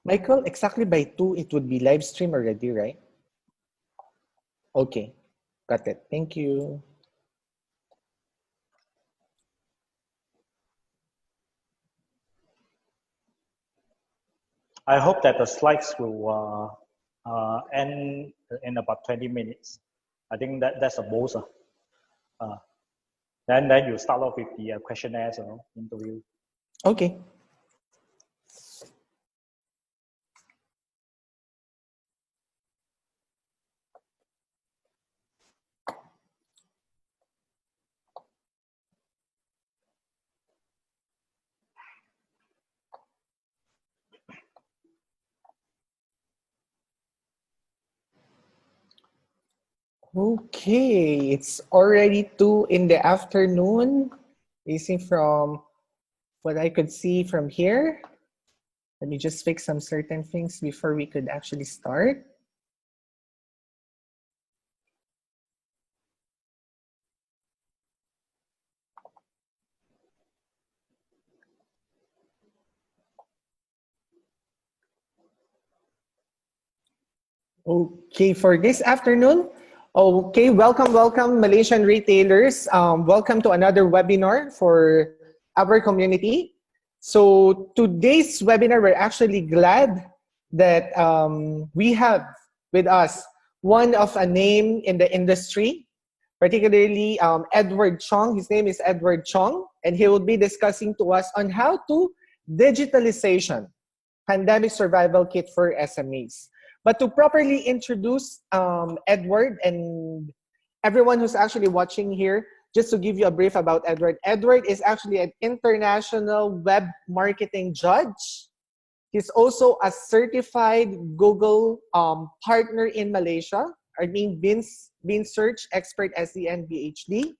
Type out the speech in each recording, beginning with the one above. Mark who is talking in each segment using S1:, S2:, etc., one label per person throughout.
S1: Michael, exactly by 2, it would be live stream already, right? Okay, got it. Thank you.
S2: I hope that the slides will end in about 20 minutes. I think that's a most. Then you start off with the questionnaires or interview.
S1: Okay. Okay, it's already 2 in the afternoon. Basing from what I could see from here. Let me just fix some certain things before we could actually start. Okay, for this afternoon, okay, welcome Malaysian retailers. Welcome to another webinar for our community. So today's webinar, we're actually glad that we have with us one of a name in the industry, particularly Edward Chong. His name is Edward Chong, and he will be discussing to us on how to digitalization pandemic survival kit for SMEs. But to properly introduce Edward and everyone who's actually watching here, just to give you a brief about Edward. Edward is actually an international web marketing judge. He's also a certified Google partner in Malaysia, I mean Bean Search Expert SDN PhD,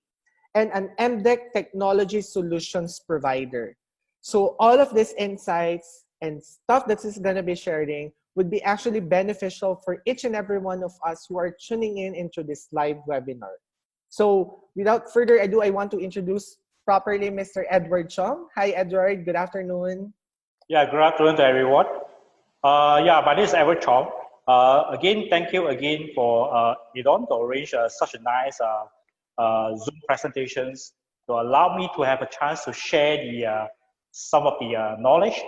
S1: and an MDEC Technology Solutions provider. So all of these insights and stuff that he's going to be sharing would be actually beneficial for each and every one of us who are tuning in into this live webinar. So without further ado, I want to introduce properly Mr. Edward Chong. Hi, Edward. Good afternoon.
S2: Yeah, good afternoon to everyone. My name is Edward Chong. Again, thank you again for Idon to arrange such a nice Zoom presentations to allow me to have a chance to share some of the knowledge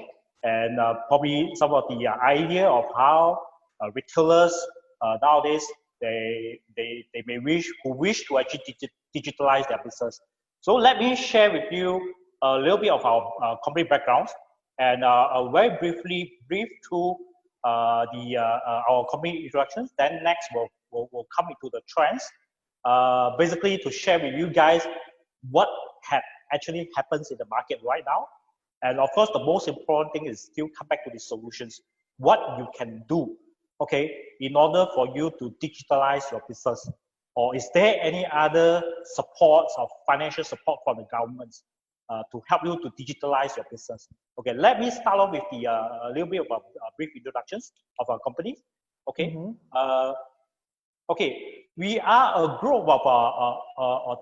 S2: and probably some of the idea of how retailers nowadays they may wish to actually digitalize their business. So let me share with you a little bit of our company backgrounds and very brief through our company introductions. Then next we'll come into the trends, basically to share with you guys what actually happens in the market right now. And of course, the most important thing is still come back to the solutions, what you can do, okay, in order for you to digitalize your business. Or is there any other supports or financial support from the government to help you to digitalize your business? Okay, let me start off with a little bit of a brief introductions of our company. Okay, okay, we are a group of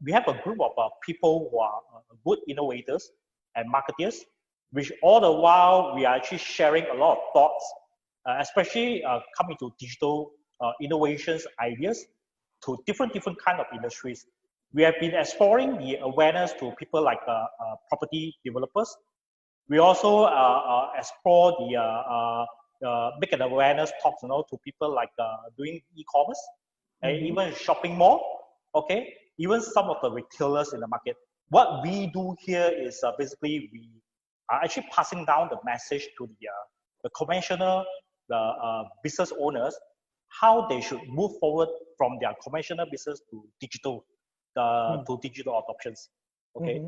S2: we have a group of people who are good innovators and marketers, which all the while we are actually sharing a lot of thoughts, especially coming to digital innovations ideas to different kind of industries. We have been exploring the awareness to people like property developers. We also explore make an awareness talks, to people like doing e-commerce and even shopping mall. Okay, even some of the retailers in the market. What we do here is basically we are actually passing down the message to the conventional business owners how they should move forward from their conventional business to digital adoptions. Okay.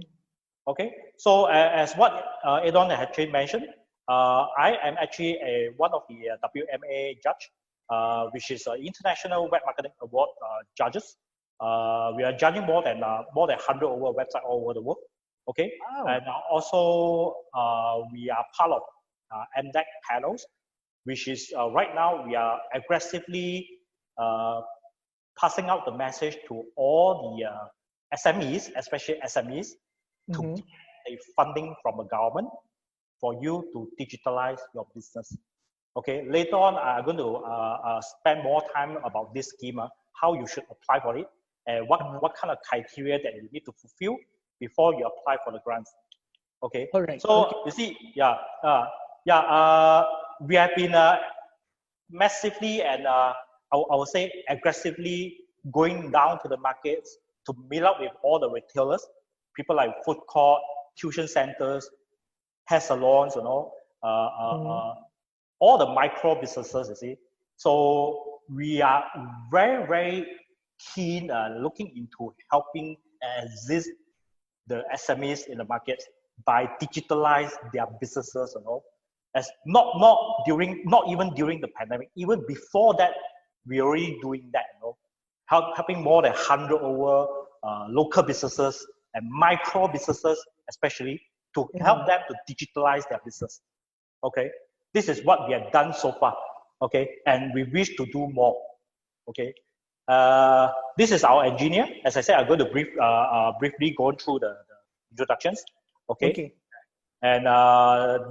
S2: Okay. So as what Edon had actually mentioned, I am actually one of the WMA judge, which is International Web Marketing Award judges. We are judging more than 100 over websites all over the world. Okay. Wow. And also we are part of MDEC panels, which is right now we are aggressively passing out the message to all the SMEs, especially SMEs, to get a funding from the government for you to digitalize your business. Okay, later on, I'm going to spend more time about this scheme, how you should apply for it, and what kind of criteria that you need to fulfill before you apply for the grants. Okay,
S1: All right.
S2: so
S1: Okay.
S2: you see, we have been massively and I would say aggressively going down to the markets to meet up with all the retailers, people like food court, tuition centers, hair salons, all the micro businesses, you see. So we are very, very keen looking into helping assist the SMEs in the market by digitalize their businesses, as not even during the pandemic, even before that, we're already doing that, helping more than 100 over local businesses and micro businesses, especially to help them to digitalize their business. Okay, this is what we have done so far. Okay, and we wish to do more. Okay, this is our engineer. As I said, I'm going to briefly go through the introductions. Okay. And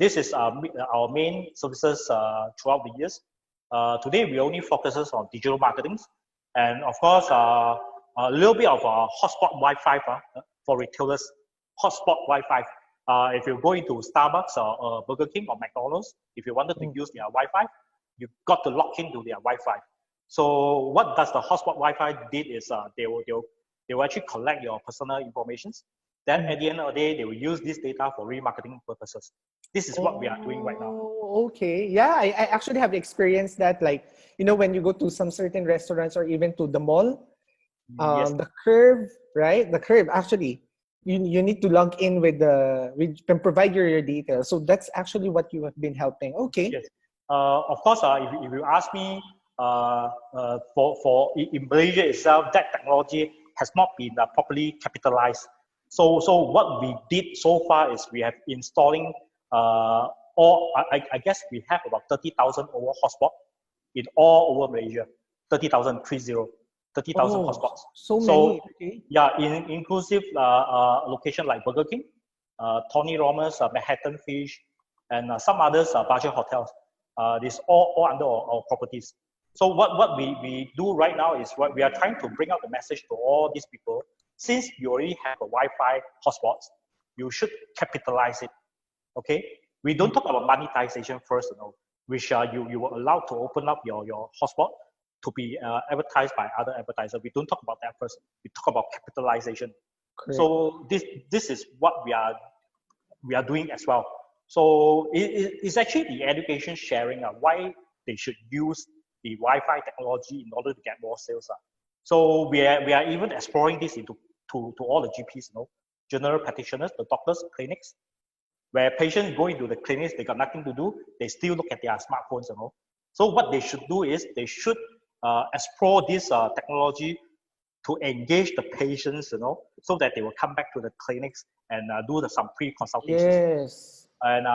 S2: this is our main services throughout the years. Today, we only focuses on digital marketing. And of course, a little bit of hotspot Wi-Fi for retailers, hotspot Wi-Fi. If you go into Starbucks or Burger King or McDonald's, if you wanted to use their Wi-Fi, you've got to log into their Wi-Fi. So what does the hotspot Wi-Fi did is they will actually collect your personal information. Then at the end of the day, they will use this data for remarketing purposes. This is what we are doing right now.
S1: Okay. Yeah, I actually have experienced that. Like, when you go to some certain restaurants or even to the mall,
S2: Yes.
S1: the curve, right? The curve, actually, you need to log in and provide your details. So that's actually what you have been helping. Okay.
S2: Yes. Of course, if you ask me, in Malaysia itself, that technology has not been properly capitalized. So what we did so far is we have installing I guess we have about 30,000 over hotspot in all over Malaysia. 30,000 hotspots.
S1: So many. Okay.
S2: Yeah, inclusive location like Burger King, Tony Roma's, Manhattan Fish, and some others budget hotels. This all under our properties. So what we do right now is what we are trying to bring out the message to all these people. Since you already have a Wi-Fi hotspots, you should capitalize it. Okay, we don't talk about monetization first, which you were allowed to open up your hotspot to be advertised by other advertisers. We don't talk about that first. We talk about capitalization. Correct. So this is what we are doing as well. So it's actually the education sharing why they should use the Wi-Fi technology in order to get more sales. So we are even exploring this into to all the GPs, general practitioners, the doctors, clinics, where patients go into the clinics, they got nothing to do, they still look at their smartphones, So what they should do is they should explore this technology to engage the patients, so that they will come back to the clinics and do some pre-consultations.
S1: Yes.
S2: And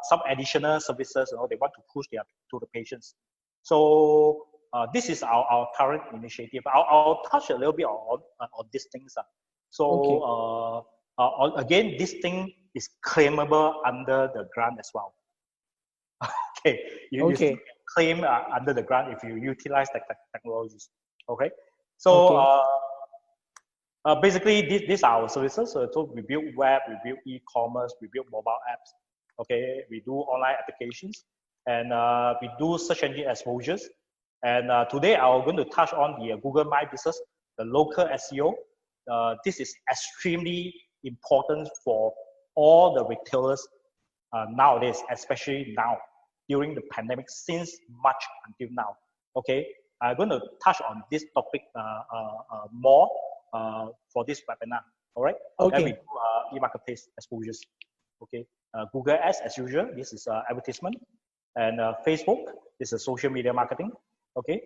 S2: some additional services, they want to push to the patients. So this is our current initiative. I'll touch a little bit on these things. So again, this thing is claimable under the grant as well. Okay, you still can claim under the grant if you utilize the technologies. Okay, so basically these are our services. So we build web, we build e-commerce, we build mobile apps. Okay, we do online applications, and we do search engine exposures. And today I'm going to touch on the Google My Business, the local SEO. This is extremely important for all the retailers nowadays, especially now during the pandemic, since March until now. Okay, I'm going to touch on this topic more for this webinar. All right.
S1: Okay.
S2: Then we do e-marketplace exposures. Okay. Google Ads as usual. This is advertisement, and Facebook. This is social media marketing. Okay.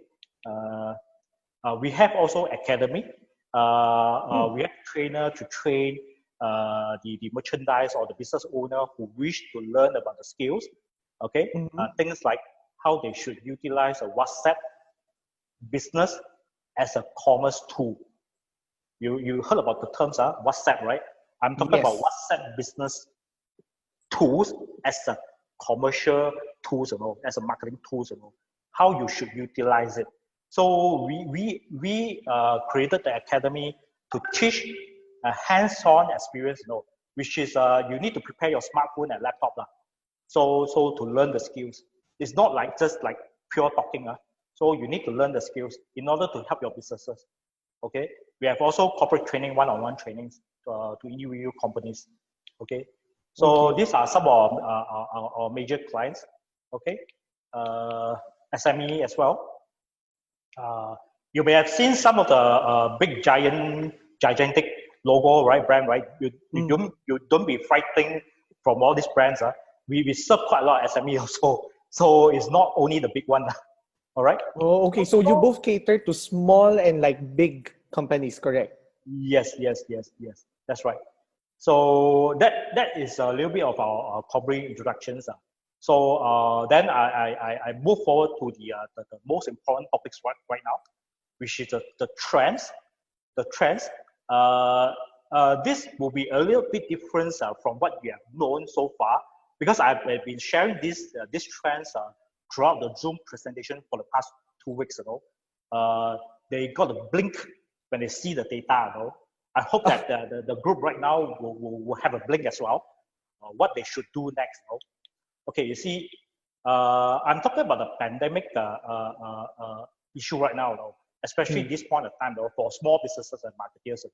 S2: We have also academy. We have trainer to train the merchandise or the business owner who wish to learn about the skills. Okay. Things like how they should utilize a WhatsApp business as a commerce tool. You heard about the terms WhatsApp, right? I'm talking about WhatsApp business tools as a commercial tools, as a marketing tools, how you should utilize it. So we created the academy to teach a hands-on experience, which is you need to prepare your smartphone and laptop, so to learn the skills. It's not like just like pure talking. So you need to learn the skills in order to help your businesses. Okay, we have also corporate training, one-on-one trainings to individual companies. Okay, so these are some of our major clients. Okay, SME as well. You may have seen some of the big gigantic logo, right, brand, right? You don't be frightened from all these brands. We serve quite a lot of SME also, so it's not only the big one. All right.
S1: Oh, okay. So you both cater to small and like big companies, correct?
S2: Yes. That's right. So that is a little bit of our corporate introductions. So then I move forward to the most important topics right now, which is the trends. The trends. This will be a little bit different from what we have known so far, because I've been sharing these trends throughout the Zoom presentation for the past 2 weeks. They got a blink when they see the data. I hope that the group right now will have a blink as well. What they should do next. Okay, you see, I'm talking about the pandemic issue right now, especially this point of time for small businesses and marketers.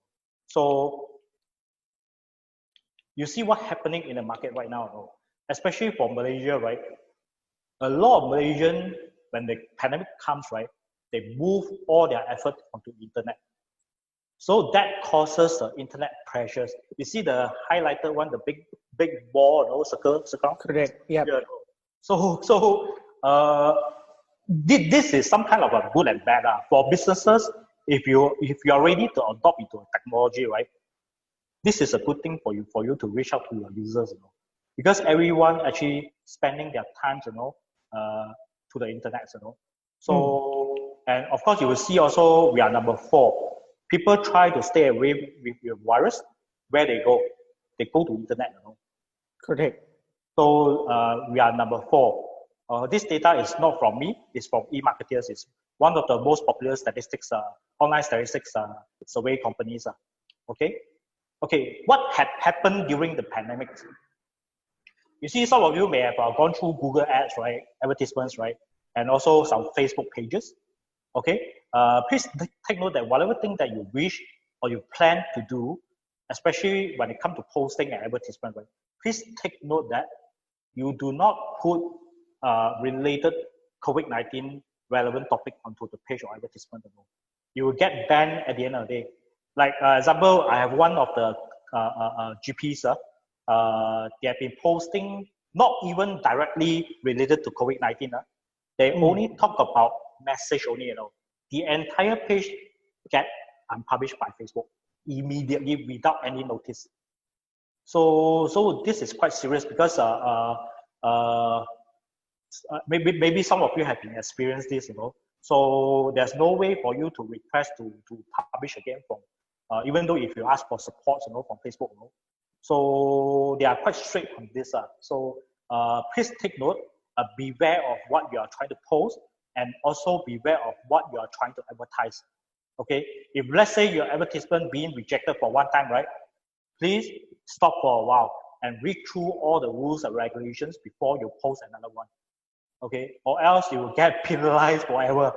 S2: So you see what's happening in the market right now, especially for Malaysia, right? A lot of Malaysian, when the pandemic comes, right, they move all their effort onto internet. So that causes the internet pressures. You see the highlighted one, the big ball, circle.
S1: Correct. Yeah.
S2: So this is some kind of a good and bad for businesses. If you are ready to adopt into a technology, right, this is a good thing for you to reach out to your users, because everyone actually spending their time, to the internet, So and of course you will see also we are number 4. People try to stay away with the virus. Where they go? They go to internet.
S1: Correct.
S2: So we are number 4. This data is not from me. It's from eMarketeers. It's one of the most popular statistics, online statistics survey companies. Okay. What had happened during the pandemic? You see, some of you may have gone through Google ads, right? Advertisements, right? And also some Facebook pages. Okay. Please take note that whatever thing that you wish or you plan to do, especially when it comes to posting and advertisement, right? Please take note that you do not put related COVID-19 relevant topic onto the page or advertisement. You will get banned at the end of the day. Like example, I have one of the GPs. They have been posting not even directly related to COVID-19. They only talk about message only. The entire page get unpublished by Facebook immediately without any notice. So this is quite serious, because maybe some of you have been experienced this. So there's no way for you to request to publish again from, even though if you ask for support, from Facebook. So they are quite strict on this. So please take note, beware of what you are trying to post, and also beware of what you are trying to advertise. Okay, if let's say your advertisement being rejected for one time, right? Please stop for a while and read through all the rules and regulations before you post another one. Okay, or else you will get penalized forever.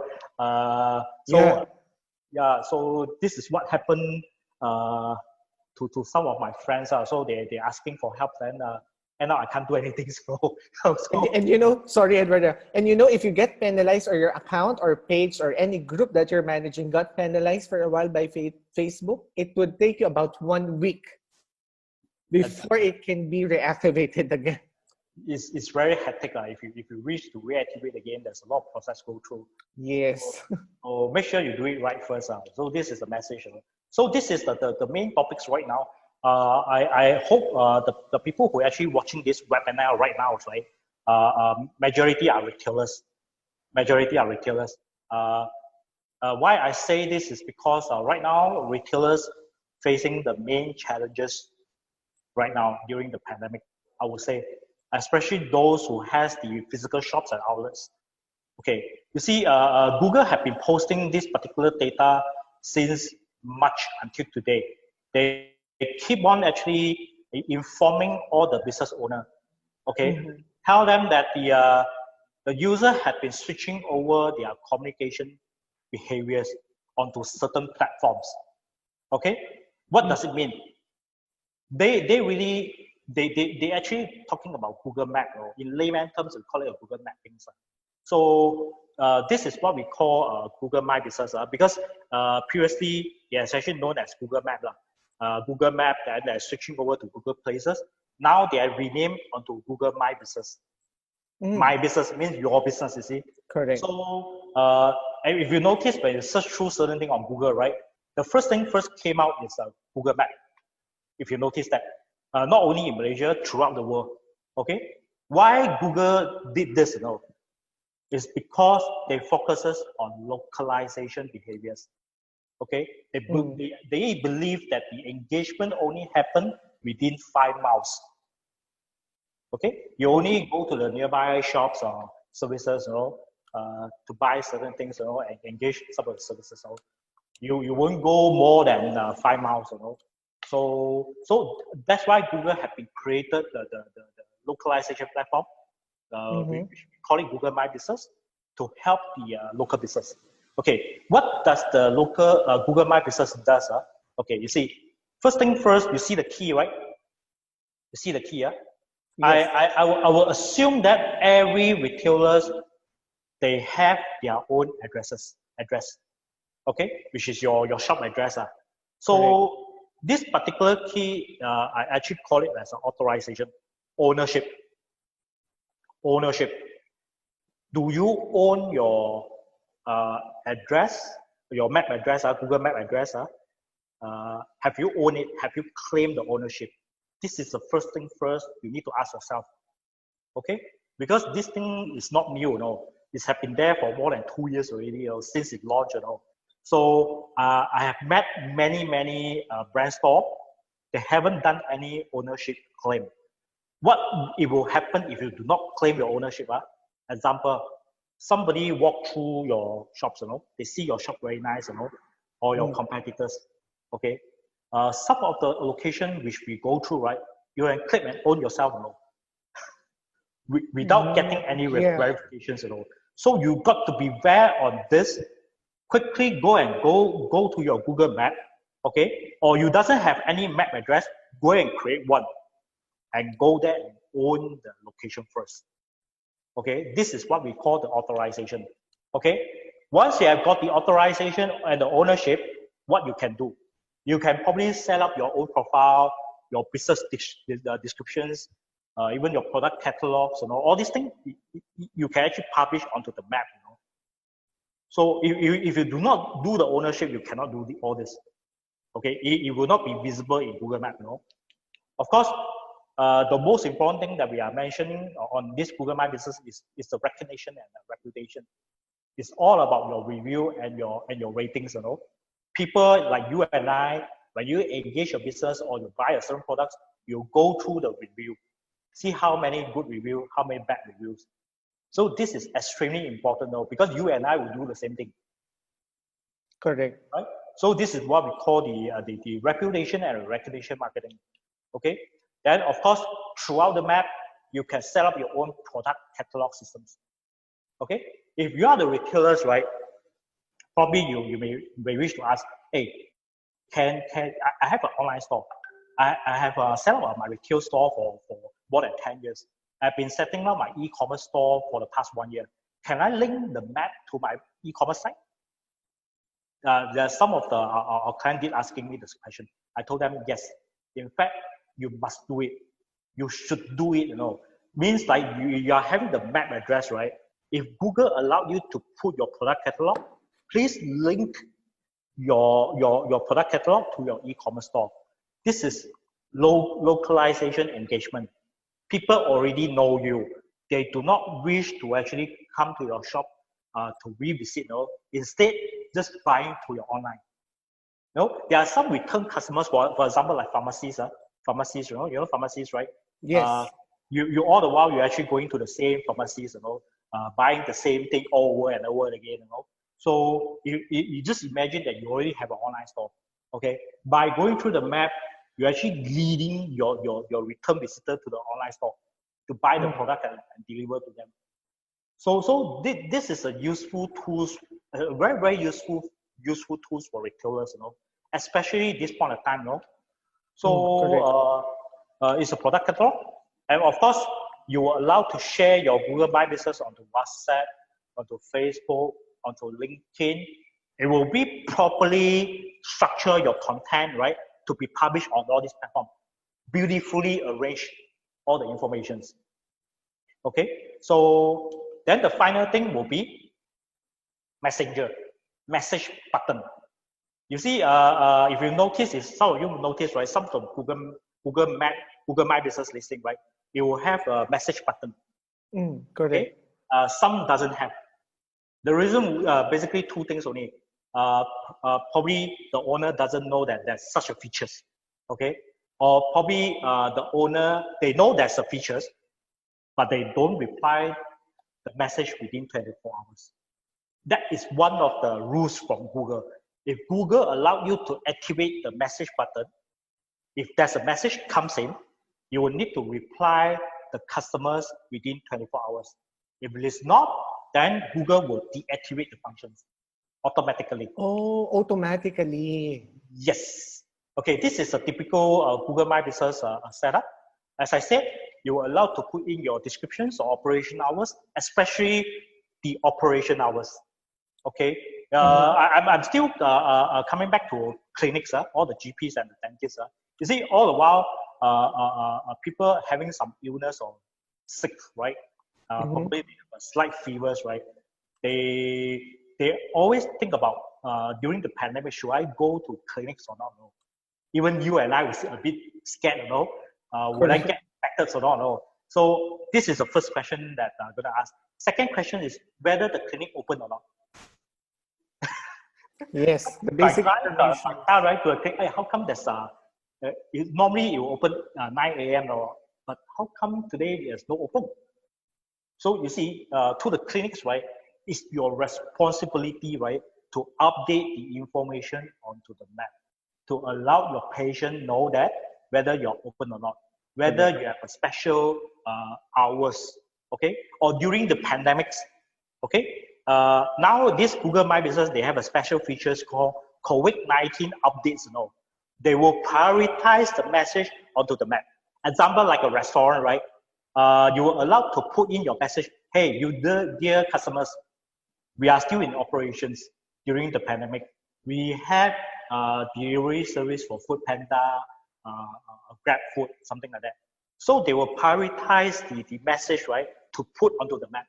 S2: So this is what happened to some of my friends. So they're asking for help, and now I can't do anything.
S1: And sorry, Edward, and if you get penalized, or your account or page or any group that you're managing got penalized for a while by Facebook, it would take you about 1 week before it can be reactivated again.
S2: It's very hectic. If you wish to reactivate again, there's a lot of process go through.
S1: Yes.
S2: So make sure you do it right first. So this is the message. So this is the main topics right now. I hope the people who are actually watching this webinar right now, right, majority are retailers. Why I say this is because right now retailers facing the main challenges right now during the pandemic. I would say, especially those who has the physical shops and outlets. Okay, you see, Google have been posting this particular data since March until today. They keep on actually informing all the business owner. Okay, tell them that the user had been switching over their communication behaviors onto certain platforms. Okay, what does it mean? They really they actually talking about Google Map, or in layman terms we call it a Google Mapping. So this is what we call Google My Business, because previously it was actually known as Google Map. Google Map, then they're switching over to Google Places. Now they are renamed onto Google My Business. My business means your business, you see.
S1: Correct.
S2: So if you notice, when you search through certain thing on Google, right, the first thing first came out is Google Map. If you notice that, not only in Malaysia, throughout the world. Okay, why Google did this, is because they focuses on localization behaviors. Okay, they believe that the engagement only happen within 5 miles. Okay, you only go to the nearby shops or services, to buy certain things, and engage some of the services. You won't go more than 5 miles, So that's why Google have been created the localization platform. We call it Google My Business to help the local business. Okay, what does the local Google My Business does? Okay, you see, first thing first, you see the key, right? You see the key, yeah? Yes. I will assume that every retailers, they have their own address, okay, which is your shop address. So this particular key, I actually call it as an authorization, ownership. Do you own your address, your map address, Google Map address? Have you owned it? Have you claimed the ownership? This is the first thing first you need to ask yourself. Okay, because this thing is not new, it's have been there for more than 2 years already, since it launched, So I have met many brand store. They haven't done any ownership claim. What it will happen if you do not claim your ownership? Example, somebody walk through your shops, they see your shop very nice, or your competitors. Okay, some of the location which we go through, right, you can click and own yourself, without getting any verifications, So you got to be aware on this. Quickly go to your Google Map, okay, or you doesn't have any map address, go and create one, and go there and own the location first. Okay, this is what we call the authorization. Okay, once you have got the authorization and the ownership, what you can do? You can probably set up your own profile, your business descriptions, even your product catalogs, all these things, you can actually publish onto the map, So if you do not do the ownership, you cannot do all this. Okay, it will not be visible in Google Map, Of course, the most important thing that we are mentioning on this Google My Business is the recognition and the reputation. It's all about your review and your ratings, People like you and I, when you engage your business or you buy a certain products, you go through the review, see how many good reviews, how many bad reviews. So this is extremely important, because you and I will do the same thing.
S1: Correct.
S2: Right? So this is what we call the reputation and recognition marketing. Okay. Then of course, throughout the map, you can set up your own product catalog systems. Okay. If you are the retailers, right, probably you may wish to ask, hey, can I have an online store? I have set up my retail store for more than 10 years. I've been setting up my e-commerce store for the past 1 year. Can I link the map to my e-commerce site? There's some of our clients did asking me this question. I told them yes. In fact, you must do it. You should do it. Means like you are having the map address, right? If Google allowed you to put your product catalog, please link your product catalog to your e-commerce store. This is localization engagement. People already know you. They do not wish to actually come to your shop to revisit. Instead, just buying through your online. There are some return customers, for example, like pharmacies. Pharmacies, pharmacies, right?
S1: Yes.
S2: you all the while you're actually going to the same pharmacies, buying the same thing over and over again, So you just imagine that you already have an online store. Okay, by going through the map, you're actually leading your return visitor to the online store to buy the product and deliver to them. So this is a useful tools, very, very useful tools for retailers, especially this point of time, So it's a product catalog, and of course you are allowed to share your Google My Business onto WhatsApp, onto Facebook, onto LinkedIn. It will be properly structure your content, right, to be published on all these platforms. Beautifully arrange all the informations. Okay, so then the final thing will be messenger, message button. You see, if you notice, some of you notice, right, some from Google My Business listing, right, it will have a message button.
S1: Correct.
S2: Okay? Some doesn't have. The reason, basically two things only. Probably the owner doesn't know that there's such a features, okay? Or probably the owner, they know there's a features, but they don't reply the message within 24 hours. That is one of the rules from Google. If Google allow you to activate the message button, if there's a message comes in, you will need to reply the customers within 24 hours. If it is not, then Google will deactivate the functions automatically.
S1: Oh, automatically.
S2: Yes. Okay, this is a typical Google My Business setup. As I said, you are allowed to put in your descriptions or operation hours, especially the operation hours. Okay, I'm still coming back to clinics, all the GPs and the dentists. You see, all the while, people having some illness or sick, right? Probably they have a slight fevers, right? They always think about during the pandemic, should I go to clinics or not? No. Even you and I was a bit scared, would I get infected or not? No. So this is the first question that I'm going to ask. Second question is whether the clinic open or not.
S1: Yes, the basic information.
S2: Right, to a clinic, hey, how come there's normally you open 9 a.m. but how come today there's no open? So you see, to the clinics, right, it's your responsibility, right, to update the information onto the map, to allow your patient know that whether you're open or not, whether you have a special hours, okay, or during the pandemics, okay. Now this Google My Business, they have a special features called COVID-19 updates. They will prioritize the message onto the map. Example, like a restaurant, right? You are allowed to put in your message, hey, you dear customers, we are still in operations during the pandemic. We have delivery service for Food Panda, Grab Food, something like that. So they will prioritize the message, right, to put onto the map,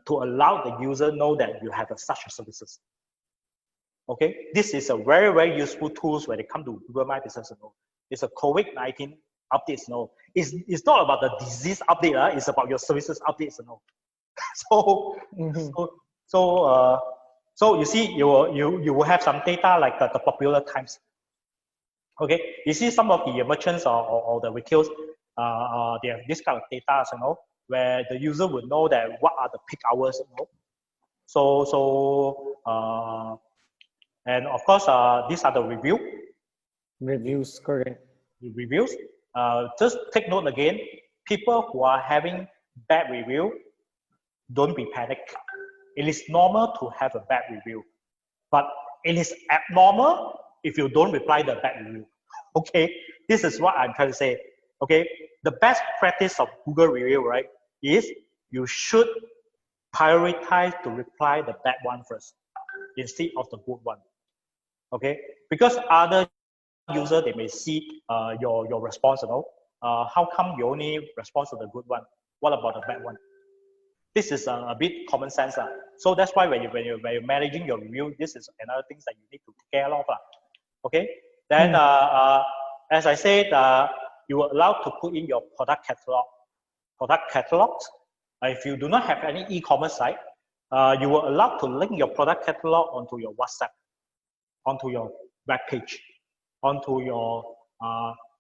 S2: to allow the user know that you have such services. Okay, this is a very, very useful tools when it comes to Google My Business. It's a COVID-19 updates. It's not about the disease update. It's about your services updates. So you see, you will have some data like the popular times. Okay, you see some of the merchants or the retailers, they have this kind of data, where the user would know that what are the peak hours. And of course, these are the
S1: reviews, correct.
S2: Reviews. Just take note again, people who are having bad review, don't be panicked. It is normal to have a bad review, but it is abnormal if you don't reply the bad review. Okay, this is what I'm trying to say. Okay, the best practice of Google review, right, is you should prioritize to reply the bad one first instead of the good one. Okay, because other user, they may see your response. How come you only respond to the good one? What about the bad one? This is a bit common sense. So that's why when you're managing your review, this is another thing that you need to take care of. Okay. Then as I said, you are allowed to put in your product catalogs. If you do not have any e-commerce site, you are allowed to link your product catalog onto your WhatsApp, onto your web page, onto your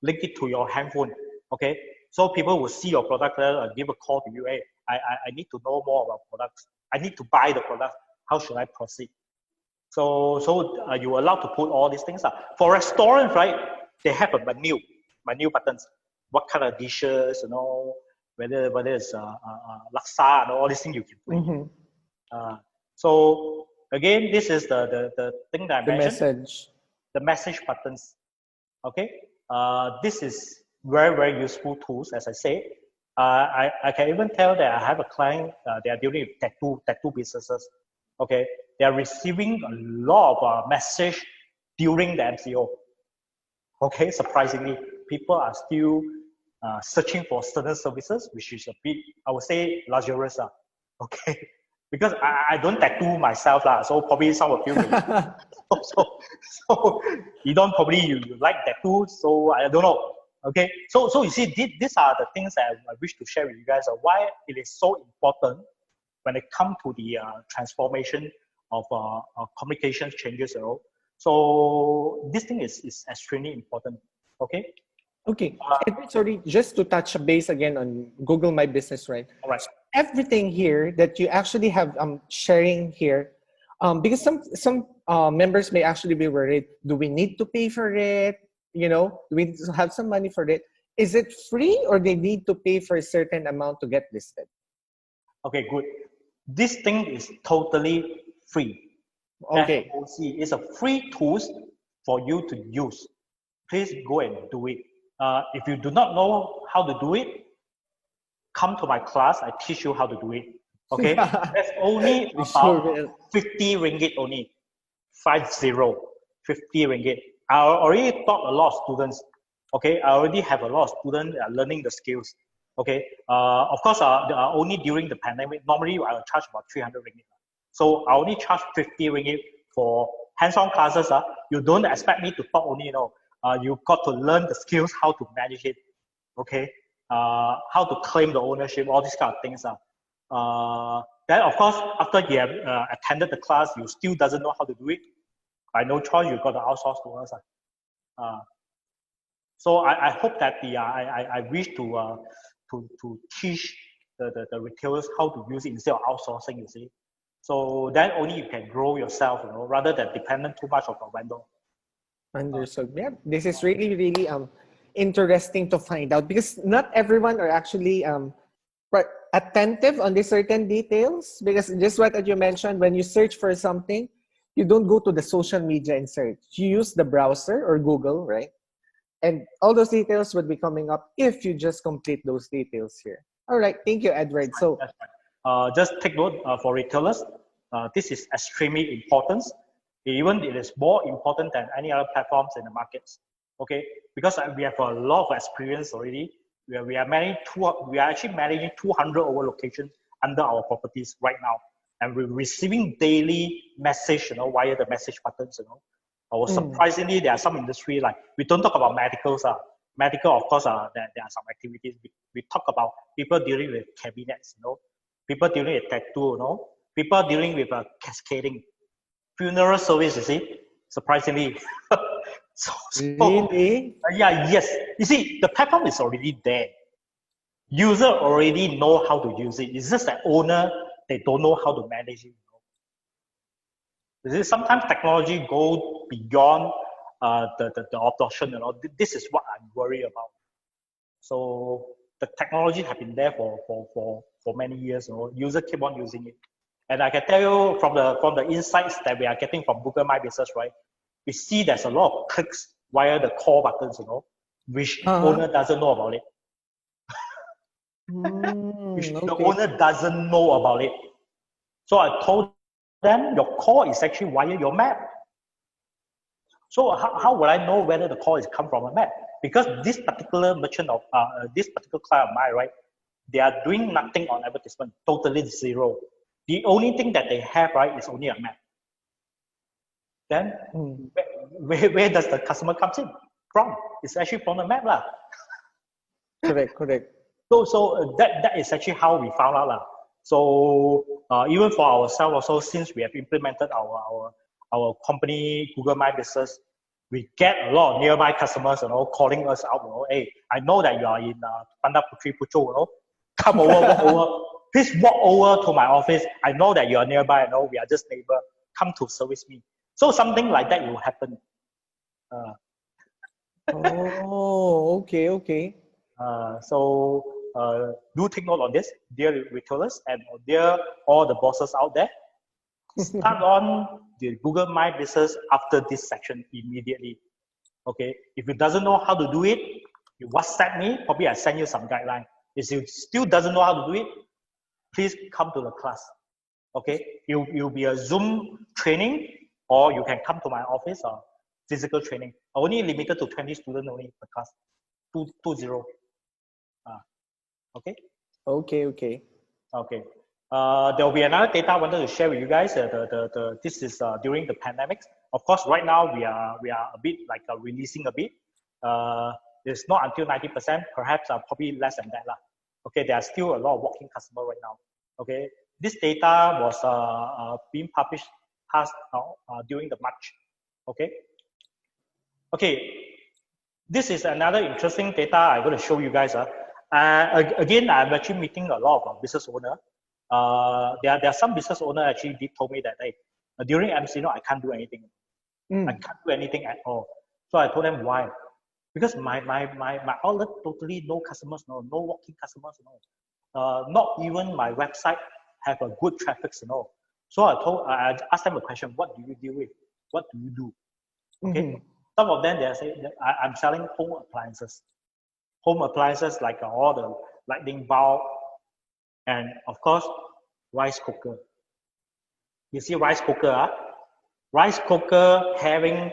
S2: link it to your handphone. Okay. So people will see your product there and give a call to you. Hey, I need to know more about products. I need to buy the product. How should I proceed? So you're allowed to put all these things up. For restaurants, right? They have a menu buttons. What kind of dishes, whether it's laksa and all these things you can put.
S1: Mm-hmm.
S2: So again, this is the thing that I mentioned. The message buttons. Okay. This is very, very useful tools, as I say. I can even tell that I have a client, they are dealing with tattoo businesses. Okay. They are receiving a lot of message during the MCO. Okay. Surprisingly, people are still searching for certain services, which is a bit, I would say, luxurious. Okay. Because I don't tattoo myself, so probably some of you may. so you don't probably you like tattoos, so I don't know. Okay, so you see, these are the things that I wish to share with you guys. Why it is so important when it comes to the transformation of communication changes. So this thing is extremely important. Okay.
S1: Okay. Sorry, just to touch base again on Google My Business, right?
S2: All right.
S1: So everything here that you actually have sharing here, because some members may actually be worried, do we need to pay for it? Do we need to have some money for it? Is it free or they need to pay for a certain amount to get listed?
S2: Okay, good. This thing is totally free.
S1: Okay.
S2: FOC is a free tool for you to use. Please go and do it. If you do not know how to do it, come to my class. I teach you how to do it. Okay, that's only about 50 ringgit only. 50 ringgit. I already taught a lot of students. Okay, I already have a lot of students learning the skills. Okay, of course, only during the pandemic. Normally, I will charge about 300 ringgit. So I only charge 50 ringgit for hands-on classes. You don't expect me to talk only. You got to learn the skills, how to manage it. Okay, how to claim the ownership, all these kind of things. Then, of course, after you have attended the class, you still doesn't know how to do it. By no choice, you got to outsource to us. So I hope that I wish to teach the retailers how to use it instead of outsourcing. You see, so then only you can grow yourself, rather than dependent too much of a vendor.
S1: Understood. Yeah, this is really, really interesting to find out, because not everyone are actually attentive on these certain details. Because just what you mentioned, when you search for something, you don't go to the social media and search. You use the browser or Google, right? And all those details would be coming up if you just complete those details here. All right, thank you, Edward. So,
S2: just take note for retailers. This is extremely important. Even it is more important than any other platforms in the markets. Okay, because we have a lot of experience already. We are actually managing 200 over locations under our properties right now, and we're receiving daily message, via the message buttons. Or surprisingly, there are some industry, like we don't talk about medicals. Medical, of course, there are some activities. We talk about people dealing with cabinets, people dealing with tattoo, people dealing with cascading, funeral service. You see, surprisingly.
S1: Really?
S2: Yes. You see, the platform is already there. User already know how to use it. It's just that owner, they don't know how to manage it. You see, sometimes technology go beyond the adoption. This is what I'm worried about. So the technology have been there for many years. User keep on using it, and I can tell you from the insights that we are getting from Google My Business, right? We see there's a lot of clicks via the call buttons, which owner doesn't know about it. Which the owner doesn't know about it. So I told them your call is actually via your map. So how will I know whether the call is come from a map? Because this particular merchant of this particular client of mine, right? They are doing nothing on advertisement, totally zero. The only thing that they have, right, is only a map. Then where does the customer comes in from? It's actually from the map, lah.
S1: Correct.
S2: So that is actually how we found out, lah. So even for ourselves also, since we have implemented our company Google My Business, we get a lot of nearby customers, calling us out, hey, I know that you are in Bandar Putri Puchong, come over, walk over. Please walk over to my office. I know that you are nearby, we are just neighbor. Come to service me. So something like that will happen.
S1: Oh, okay.
S2: So do take note on this, dear retailers and dear all the bosses out there. Start on the Google My Business after this section immediately. Okay, if you doesn't know how to do it, you WhatsApp me. Probably I send you some guideline. If you still doesn't know how to do it, please come to the class. Okay, you'll be a Zoom training, or you can come to my office or physical training. Only limited to 20 students only per class. 20. Okay.
S1: Okay.
S2: Okay. There will be another data I wanted to share with you guys. This is during the pandemic. Of course, right now we are a bit like releasing a bit. It's not until 90%, perhaps probably less than that lah. Okay, there are still a lot of walking customers right now. Okay, this data was being published during the March. Okay, this is another interesting data I'm going to show you guys. Again, I'm actually meeting a lot of business owners. There are some business owners actually did told me that, hey, during MC, I can't do anything. I can't do anything at all. So I told them why. Because my outlet totally no customers, no walking customers, not even my website have a good traffic, So I asked them a question: what do you deal with? What do you do? Okay. Some of them they say I'm selling home appliances. Home appliances like all the lightning bulb, and of course rice cooker. You see rice cooker, rice cooker having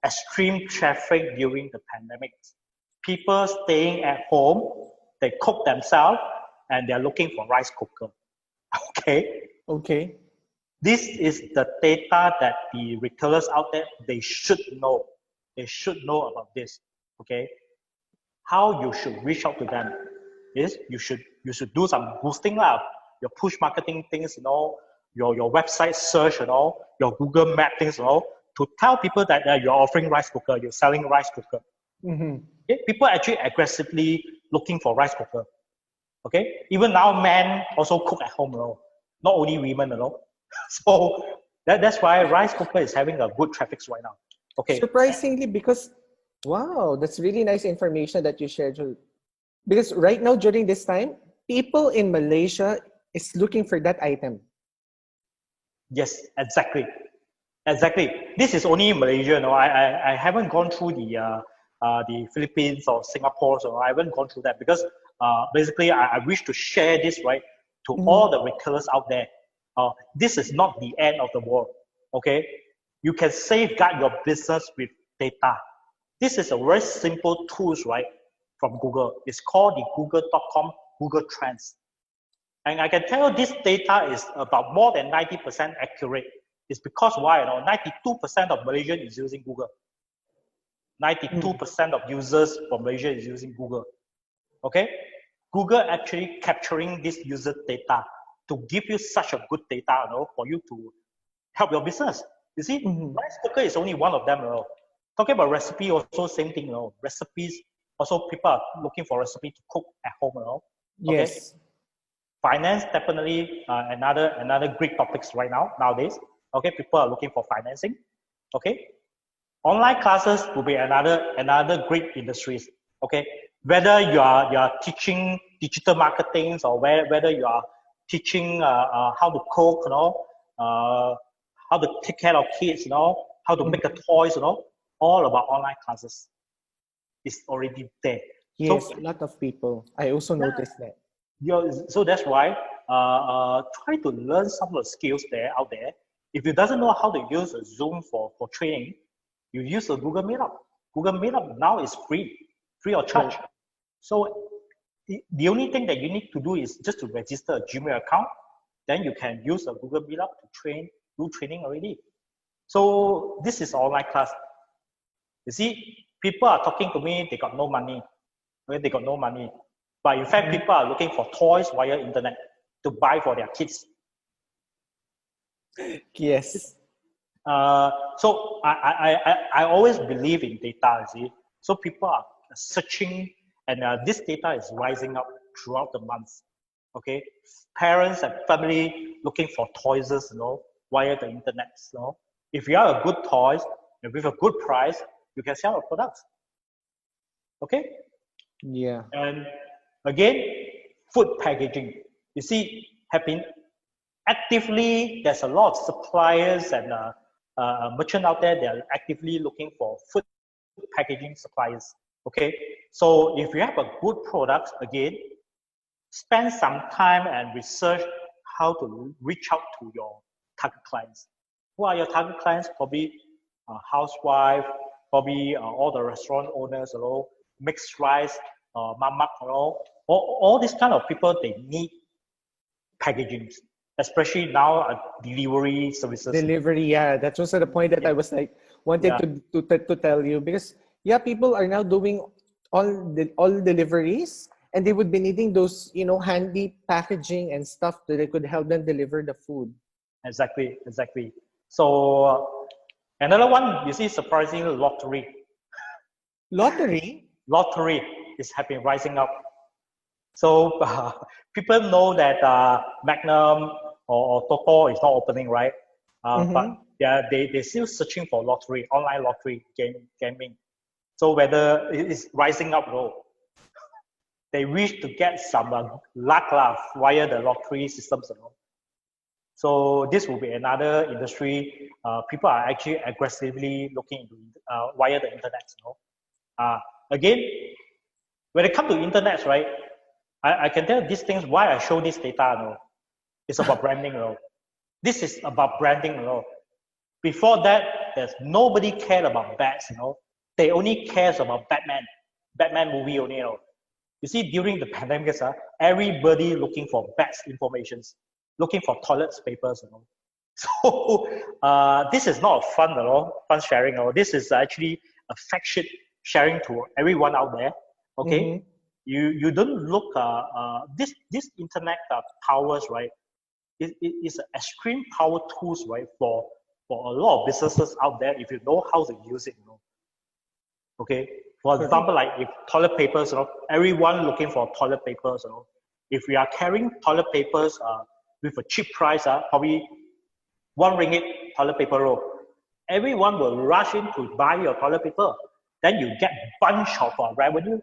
S2: extreme traffic during the pandemic. People staying at home, they cook themselves, and they're looking for rice cooker. Okay. This is the data that the retailers out there, they should know. They should know about this. Okay. How you should reach out to them is you should do some boosting lah, your push marketing things, your website search, your Google Map things, to tell people that you're offering rice cooker, you're selling rice cooker. Okay? People actually aggressively looking for rice cooker. Okay, even now men also cook at home, not only women, So that's why rice cooker is having a good traffic right now. Okay.
S1: Surprisingly, because wow, that's really nice information that you shared. Because right now during this time, people in Malaysia is looking for that item.
S2: Yes, exactly. This is only in Malaysia. I haven't gone through the Philippines or Singapore, so I haven't gone through that because basically I wish to share this right to all the retailers out there. This is not the end of the world. Okay, you can safeguard your business with data. This is a very simple tools, right, from Google. It's called the Google.com Google Trends. And I can tell you this data is about more than 90% accurate. It's because why? 92% of Malaysians is using Google. 92% of users from Malaysia is using Google. Okay? Google actually capturing this user data to give you such a good data, for you to help your business. You see, rice cooker is only one of them. Talking about recipe, also same thing. Recipes, also people are looking for recipe to cook at home. Okay?
S1: Yes.
S2: Finance, definitely another great topics right nowadays. Okay, people are looking for financing. Okay, online classes will be another great industries. Okay, whether you are teaching digital marketing or whether you are teaching how to cook, how to take care of kids, how to make a toys, all about online classes. It's already there.
S1: Yes, a lot of people. I also noticed that.
S2: So that's why try to learn some of the skills out there. If you doesn't know how to use a Zoom for training, you use a Google Meetup. Google Meetup now is free of charge. Right. So the only thing that you need to do is just to register a Gmail account. Then you can use a Google Meetup to do training already. So this is online class. You see, people are talking to me, they got no money. They got no money. But in fact, people are looking for toys via internet to buy for their kids.
S1: Yes.
S2: So I always believe in data, you see. So people are searching, and this data is rising up throughout the months. Okay, parents and family looking for toys, via the internet. If you are a good toys and with a good price, you can sell your products. Okay,
S1: Yeah.
S2: and again, food packaging. You see, have been actively, there's a lot of suppliers and merchant out there that are actively looking for food packaging suppliers. Okay, so if you have a good product, again, spend some time and research how to reach out to your target clients. Who are your target clients? Probably housewife, probably all the restaurant owners, mixed rice, mamak, all these kind of people, they need packaging, especially now delivery services.
S1: Delivery, yeah, that's also the point that
S2: Yeah,
S1: I was like wanted
S2: yeah,
S1: to tell you, because yeah, people are now doing all deliveries, and they would be needing those, handy packaging and stuff that they could help them deliver the food.
S2: exactly, exactly. So another one, you see, surprisingly,
S1: Lottery.
S2: lottery is have been rising up. So people know that Magnum or Toto is not opening, right? But
S1: Mm-hmm.
S2: yeah, they're still searching for lottery, online lottery gaming. So whether it is rising up, they wish to get some luck via the lottery systems. So this will be another industry people are actually aggressively looking into via the internet. Again, when it comes to internet, right? I can tell these things why I show this data. It's about branding. This is about branding. Before that, there's nobody cared about bats. They only cares about Batman movie only. You see, during the pandemic, everybody looking for bats informations, looking for toilet papers. So this is not fun at all, fun sharing. This is actually a fact sheet sharing to everyone out there. Okay,
S1: Mm-hmm.
S2: you don't look this internet powers, right? It's an extreme power tools, right, for a lot of businesses out there if you know how to use it. Okay, for
S1: Correct.
S2: example, like if toilet papers, everyone looking for toilet papers. If we are carrying toilet papers with a cheap price, probably RM1 toilet paper roll, everyone will rush in to buy your toilet paper. Then you get bunch of revenue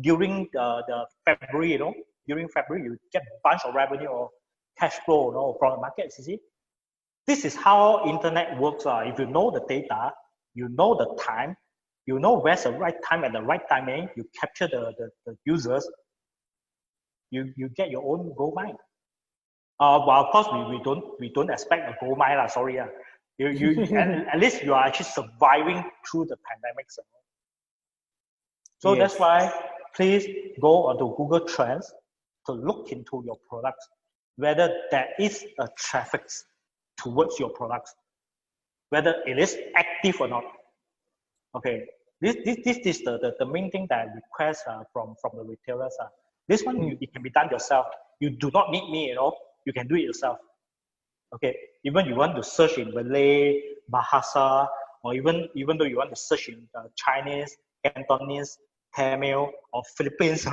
S2: during the February. During February you get bunch of revenue or cash flow, from the markets. You see, this is how internet works. If you know the data, you know the time, you know where's the right time and the right timing, you capture the users, you get your own gold mine. Well, of course, we don't expect a gold mine, sorry. At least you are actually surviving through the pandemic. So that's
S1: Yes.
S2: why please go onto Google Trends to look into your products, whether there is a traffic towards your products, whether it is active or not. Okay, this is the main thing that I request from the retailers. This one it can be done yourself. You do not need me, you can do it yourself. Okay, even you want to search in Malay, Bahasa, or even though you want to search in Chinese, Cantonese, Tamil, or Philippines,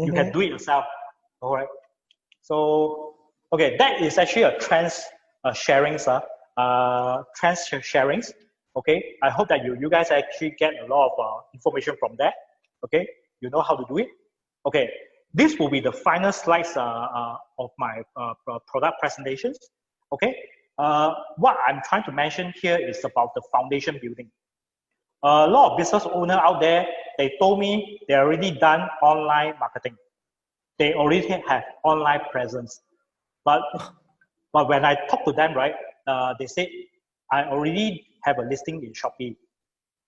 S2: you can
S1: Mm-hmm.
S2: do it yourself. All right. So okay, that is actually a trends sharings, trends sharings. Okay, I hope that you guys actually get a lot of information from that. Okay, you know how to do it. Okay, this will be the final slides of my product presentations. Okay, what I'm trying to mention here is about the foundation building. A lot of business owners out there, they told me they already done online marketing. They already have online presence. But but when I talk to them, right, they say, I already have a listing in Shopee.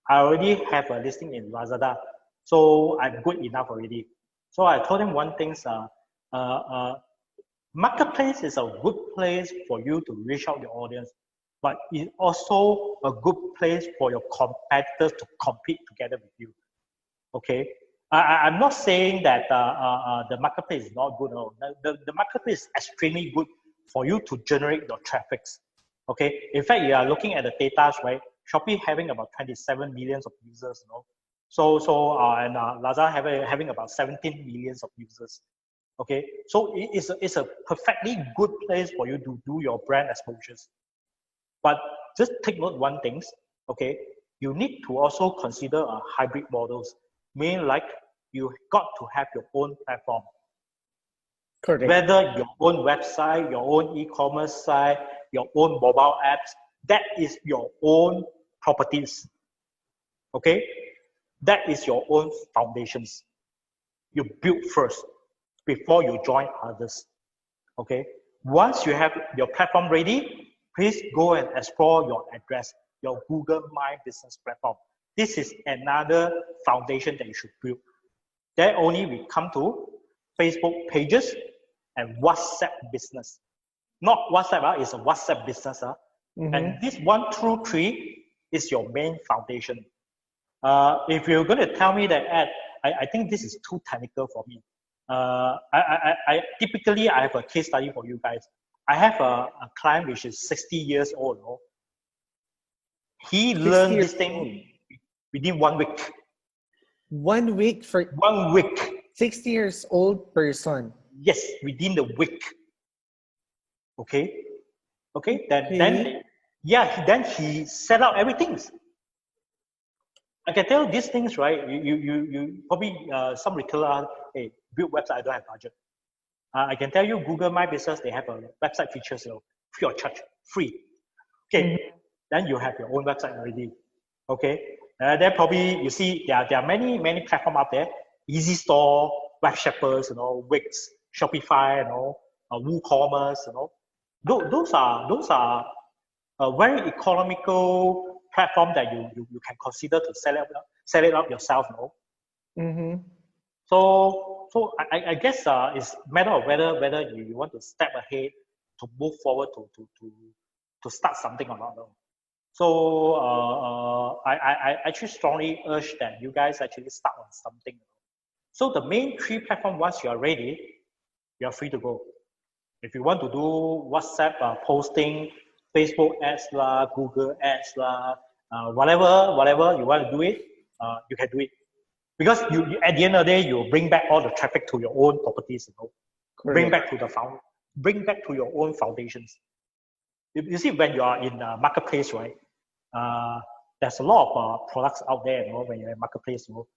S2: I already have a listing in Lazada. So I'm good enough already. So I told them one thing, uh, uh, marketplace is a good place for you to reach out your audience, but it's also a good place for your competitors to compete together with you. Okay, I'm not saying that the marketplace is not good. No, the marketplace is extremely good for you to generate your traffic. Okay, in fact, you are looking at the data, right? Shopee having about 27 millions of users, you know. And Lazada having about 17 millions of users. Okay, so it's a perfectly good place for you to do your brand exposures. But just take note one thing, okay? You need to also consider hybrid models, meaning like you got to have your own platform.
S1: Correct.
S2: Whether your own website, your own e-commerce site, your own mobile apps, that is your own properties. Okay? That is your own foundations. You build first before you join others. Okay? Once you have your platform ready, please go and explore your address, your Google My Business platform. This is another foundation that you should build. Then only we come to Facebook pages and WhatsApp business. Not WhatsApp, it's a WhatsApp business. And this 1 through 3 is your main foundation. If you're going to tell me that, Ed, I think this is too technical for me. Typically, I have a case study for you guys. I have a client which is 60 years old. You know? He learned this thing within 1 week.
S1: 1 week for
S2: 1 week.
S1: 60 years old person.
S2: Yes, within the week. Okay. Okay. Then he set out everything. I can tell you these things, right? You probably some retailer, hey, build website, I don't have budget. I can tell you, Google My Business, they have a website features, you know, free of charge, free. Okay, then you have your own website already. Okay, then probably you see there are many platforms out there. Easy Store, Web Shoppers, you know, Wix, Shopify, you know, WooCommerce, you know. Those are very economical platform that you can consider to set it up yourself, you know. So I guess it's a matter of whether you want to step ahead to move forward to start something or not. So I actually strongly urge that you guys actually start on something. So the main 3 platforms, once you are ready, you are free to go. If you want to do WhatsApp posting, Facebook ads lah, Google ads lah, whatever you want to do it, you can do it. Because you at the end of the day, you bring back all the traffic to your own properties, you know. Bring back to your own foundations. You see, when you are in a marketplace, right? There's a lot of products out there, you know, when you're in marketplace, you know.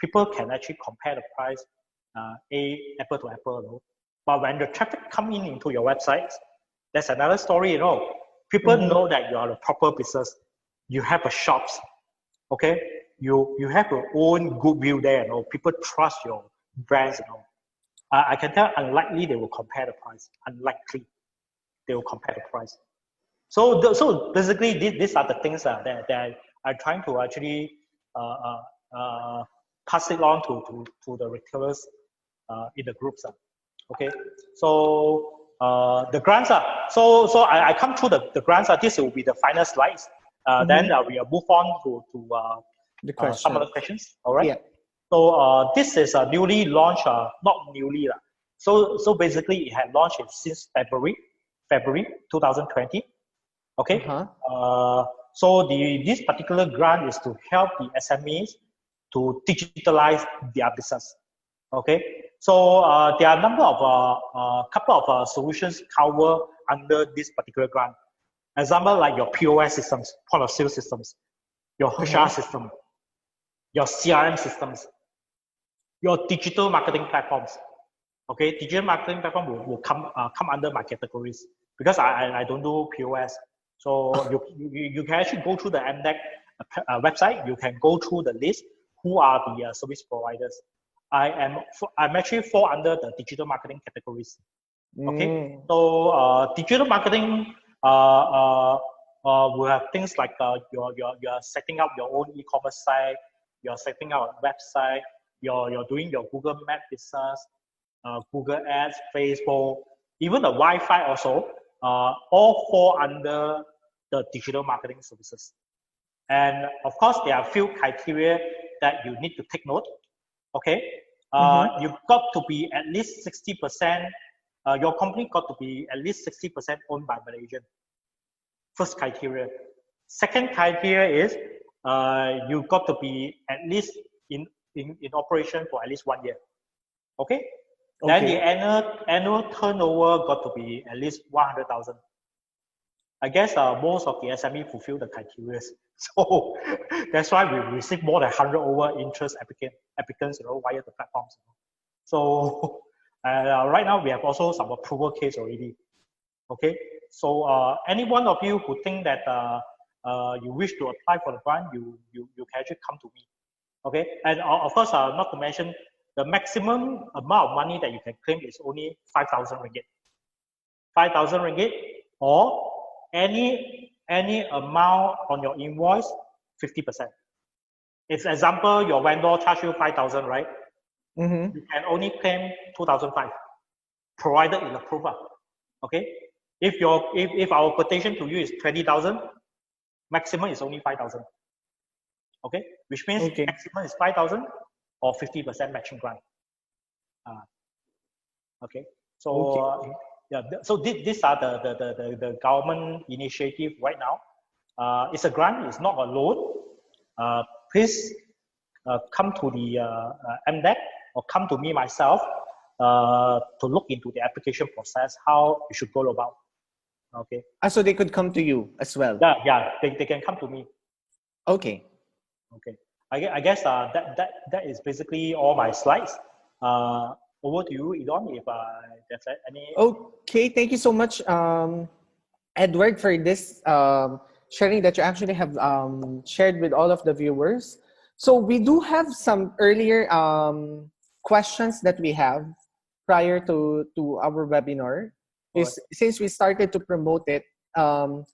S2: People can actually compare the price, apple to apple, you know. But when the traffic come into your website, that's another story, you know. People know that you are a proper business. You have a shops, okay? You have your own goodwill there, you know. People trust your brands, you know. I can tell unlikely they will compare the price. Unlikely they will compare the price. So basically, these are the things that I'm trying to actually pass it on to the retailers in the groups. Okay, so the grants are so I come through the grants. This will be the final slides. Then we will move on to some of the questions. All right. Yeah. So this is a newly launched, not newly. So basically, it had launched since February 2020. Okay. So this particular grant is to help the SMEs to digitalize their business. Okay. So there are a number of couple of solutions covered under this particular grant. Example like your POS systems, point of sale systems, your HR system, your CRM systems, your digital marketing platforms. Okay, digital marketing platform will come under my categories because I don't do POS. So you can actually go through the MDEC website. You can go through the list who are the service providers. I'm actually fall under the digital marketing categories. Okay, so digital marketing will have things like you're setting up your own e-commerce site, you're setting up a website, you're doing your Google Map business, Google Ads, Facebook, even the Wi-Fi also, all fall under the digital marketing services. And of course, there are a few criteria that you need to take note. Okay, you've got to be at least 60%. Your company got to be at least 60% owned by Malaysian. First criteria. Second criteria is you got to be at least in operation for at least 1 year. Okay? Then the annual turnover got to be at least 100,000. I guess most of the SME fulfill the criteria. So that's why we receive more than 100 over interest applicants, via the platforms. So right now we have also some approval case already. Okay. So any one of you who think that you wish to apply for the grant, you can actually come to me. Okay. And of course, not to mention the maximum amount of money that you can claim is only 5,000 ringgit. 5,000 ringgit or any amount on your invoice, 50%. If example, your vendor charge you 5,000, right? You can only claim 2,500, provided in approval. Okay. If our quotation to you is 20,000, maximum is only 5,000. Okay, which means maximum is 5,000 or 50% matching grant. Okay. So yeah, so these are the government initiative right now. It's a grant, it's not a loan. Please come to the MDEC or come to me myself to look into the application process, how you should go about. Okay.
S1: So they could come to you as well.
S2: Yeah, they can come to me.
S1: Okay.
S2: Okay. I guess that is basically all my slides. Over to you, Elon, if there's any.
S1: Okay, thank you so much, Edward, for this sharing that you actually have shared with all of the viewers. So we do have some earlier questions that we have prior to our webinar. Since we started to promote it,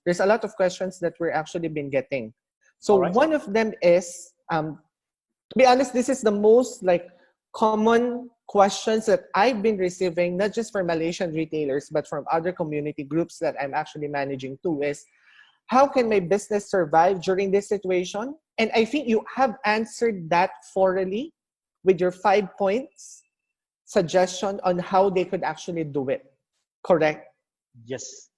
S1: there's a lot of questions that we're actually been getting. So one of them is, to be honest, this is the most common questions that I've been receiving, not just from Malaysian retailers, but from other community groups that I'm actually managing too, is how can my business survive during this situation? And I think you have answered that thoroughly with your 5 points suggestion on how they could actually do it. Correct?
S2: Yes.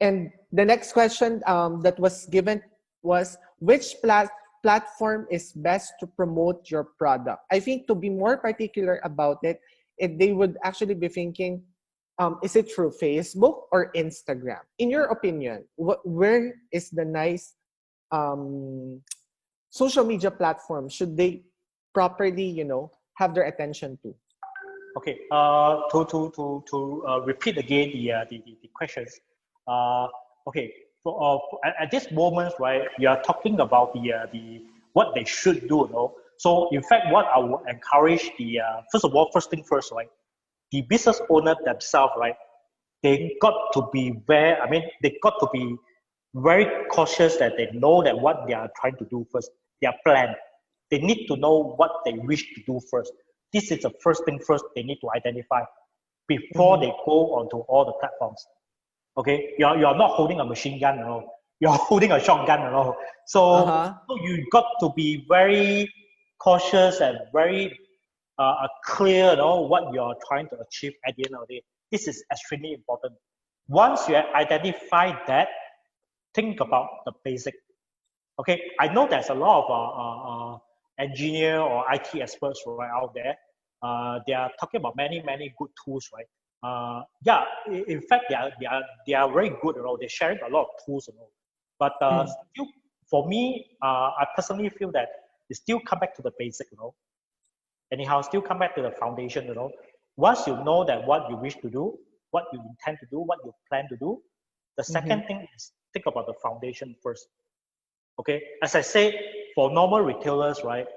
S1: And the next question that was given was, which platform is best to promote your product? I think to be more particular about it, they would actually be thinking, is it through Facebook or Instagram? In your opinion, where is the nice social media platform should they properly, have their attention to?
S2: Okay. To repeat again the questions. Okay. At this moment, right, you are talking about the what they should do. So in fact, what I would encourage first thing first, right, the business owner themselves, right, they got to be they got to be very cautious that they know that what they are trying to do first, their plan. They need to know what they wish to do first. This is the first thing first they need to identify before they go onto all the platforms. Okay, you're not holding a machine gun, you're holding a shotgun, so you got to be very cautious and very clear, what you're trying to achieve at the end of the day. This is extremely important. Once you identify that, think about the basic. Okay, I know there's a lot of engineer or IT experts right out there. They are talking about many good tools, right? Yeah, in fact, they are very good. They're sharing a lot of tools, But still, for me, I personally feel that it still come back to the basic, Anyhow, still come back to the foundation, Once you know that what you wish to do, what you intend to do, what you plan to do, the second thing is think about the foundation first. Okay, as I said, for normal retailers, right,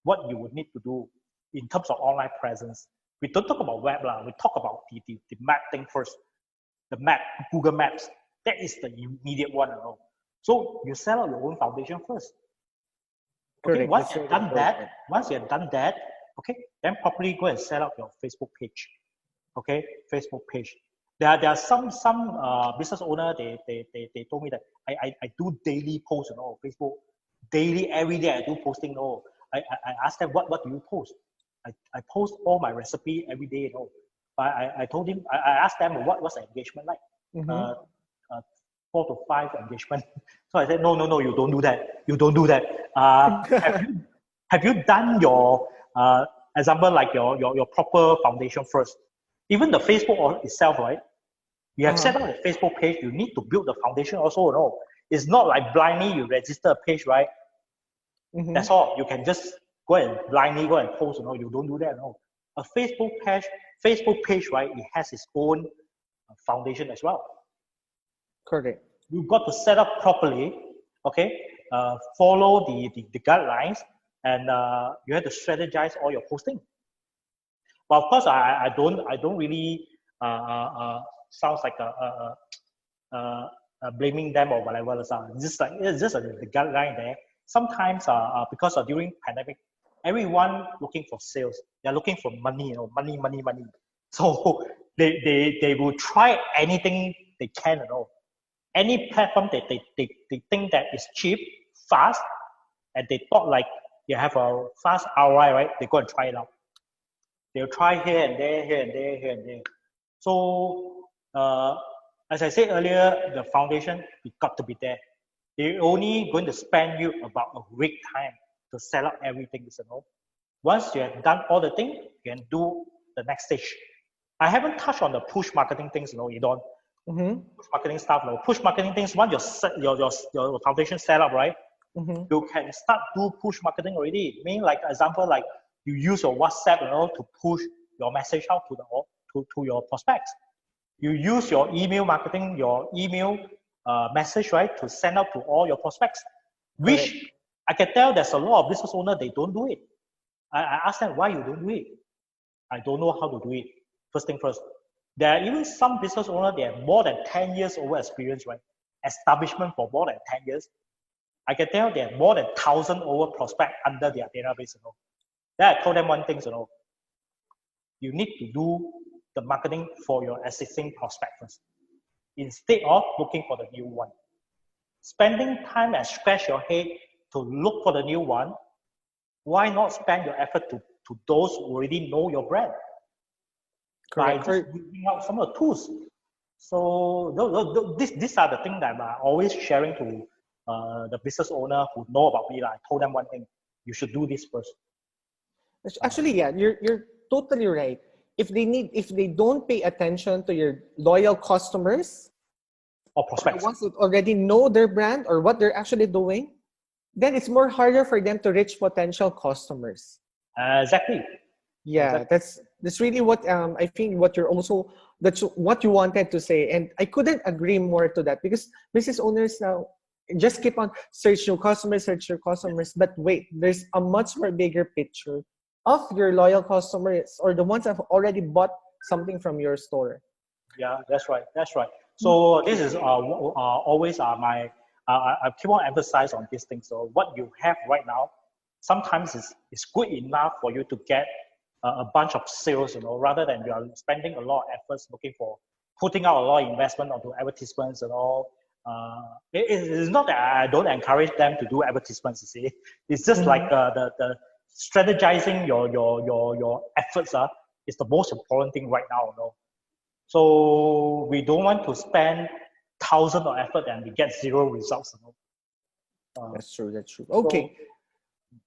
S2: what you would need to do in terms of online presence, we don't talk about web, we talk about the map thing first. The map, Google Maps, that is the immediate one. So you set up your own foundation first. Okay, once you've done that, okay, then properly go and set up your Facebook page. Okay, Facebook page. There are some business owner, they told me that I do daily posts, Facebook, daily, every day I do posting. I asked them, what do you post? I post all my recipe every day. I told him, I asked them what's the engagement like. 4 to 5 engagement. So I said, no, no, no, you don't do that. You don't do that. Have you done your example, like your proper foundation first? Even the Facebook itself, right? You have set up a Facebook page, you need to build the foundation also, no? It's not like blindly you register a page, right? That's all. You can just go and blindly go and post, you know, you don't do that, no. A Facebook page, right, it has its own foundation as well.
S1: Correct.
S2: You've got to set up properly, okay? Follow the guidelines, and you have to strategize all your posting. But of course, I don't really sounds like blaming them or whatever. It's just the guideline there. Sometimes because during pandemic, everyone looking for sales. They're looking for money, you know, money. So they will try anything they can, you know. Any platform they think that is cheap, fast, and they thought like they have a fast ROI, right? They go and try it out. They'll try here and there. So as I said earlier, the foundation, it got to be there. They're only going to spend you about a week time to set up everything, you know. Once you have done all the things, you can do the next stage. I haven't touched on the push marketing things, you know, you don't. Push marketing stuff, you know. Push marketing things, once your foundation set up, right? You can start do push marketing already. I mean, like example, like you use your WhatsApp, you know, to push your message out to your prospects. You use your email marketing, your email message, right, to send out to all your prospects. Which I can tell there's a lot of business owners, they don't do it. I ask them, why you don't do it? I don't know how to do it. First thing first. There are even some business owners, they have more than 10 years over experience, right? Establishment for more than 10 years. I can tell they have more than 1,000 over prospects under their database, you know. Then I told them one thing, you know. You need to do the marketing for your existing prospects first, instead of looking for the new one. Spending time and scratch your head to look for the new one, why not spend your effort to those who already know your brand? Correct. By just using out some of the tools. So these are the things that I'm always sharing to the business owner who know about me. I told them one thing: you should do this first.
S1: Actually, yeah, you're totally right. If they don't pay attention to your loyal customers
S2: or prospects,
S1: the ones that already know their brand or what they're actually doing, then it's more harder for them to reach potential customers.
S2: Exactly.
S1: Yeah,
S2: exactly.
S1: that's really what I think that's what you wanted to say, and I couldn't agree more to that, because business owners now just keep on search your customers, but wait, there's a much more bigger picture of your loyal customers or the ones that have already bought something from your store.
S2: Yeah, that's right. So this is always my I keep on emphasize on these things. So what you have right now, sometimes is good enough for you to get a bunch of sales, you know, rather than you are spending a lot of efforts putting out a lot of investment onto advertisements and all. It's not that I don't encourage them to do advertisements, you see. It's just like the strategizing your efforts is the most important thing right now, you know. So we don't want to spend thousands of effort and we get zero results, you know.
S1: That's true. Okay.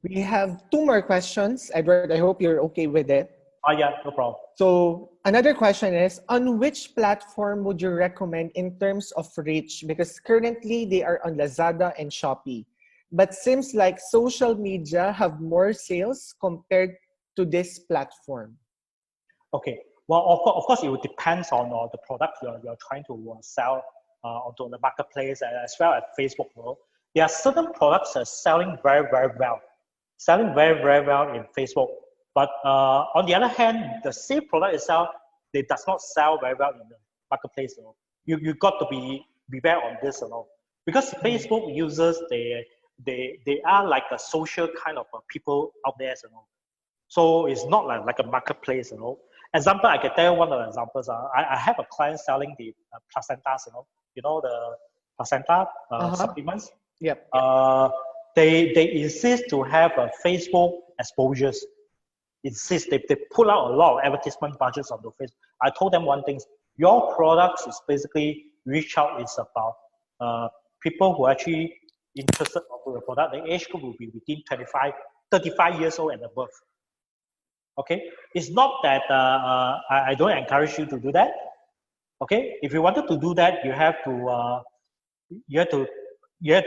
S1: We have 2 more questions. Edward, I hope you're okay with it.
S2: Yeah, no problem.
S1: So another question is, on which platform would you recommend in terms of reach? Because currently they are on Lazada and Shopee, but seems like social media have more sales compared to this platform.
S2: Okay. Well, of course, it would depend on the product you're trying to sell onto the marketplace, as well as Facebook. There are certain products that are selling very, very well. In Facebook. But on the other hand, the same product itself, it does not sell very well in the marketplace. You know. You got to be aware on this, you know. Because Facebook users, they are like a social kind of people out there, you know. So it's not like a marketplace, you know. Example, I can tell you one of the examples. I have a client selling the placentas, you know. You know the placenta supplements.
S1: Yep.
S2: They insist to have a Facebook exposures. They pull out a lot of advertisement budgets on the Facebook. I told them one thing: your products is basically reach out is about people who are actually interested in the product, the age group will be between 35 years old and above. Okay, it's not that I don't encourage you to do that. Okay, if you wanted to do that, you have to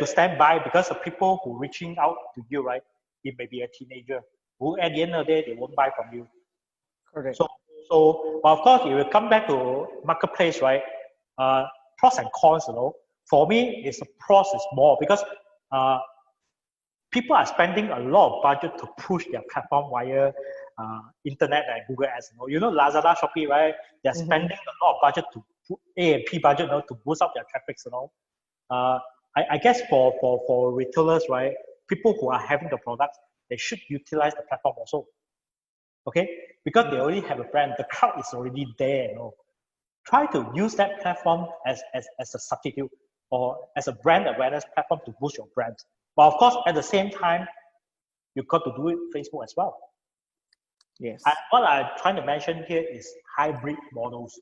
S2: stand by, because the people who reaching out to you, right? It may be a teenager who, at the end of the day, they won't buy from you.
S1: Correct.
S2: So of course, it will come back to marketplace, right? Pros and cons, For me, it's the pros is more, because people are spending a lot of budget to push their platform via internet and Google Ads. Lazada, Shopee, right? They're spending a lot of budget to put A&P budget, to boost up their traffic. I guess for retailers, right? People who are having the products, they should utilize the platform also. Okay, because they already have a brand, the crowd is already there. Try to use that platform as a substitute or as a brand awareness platform to boost your brand. But of course, at the same time, you got to do it Facebook as well.
S1: Yes.
S2: And what I'm trying to mention here is hybrid models.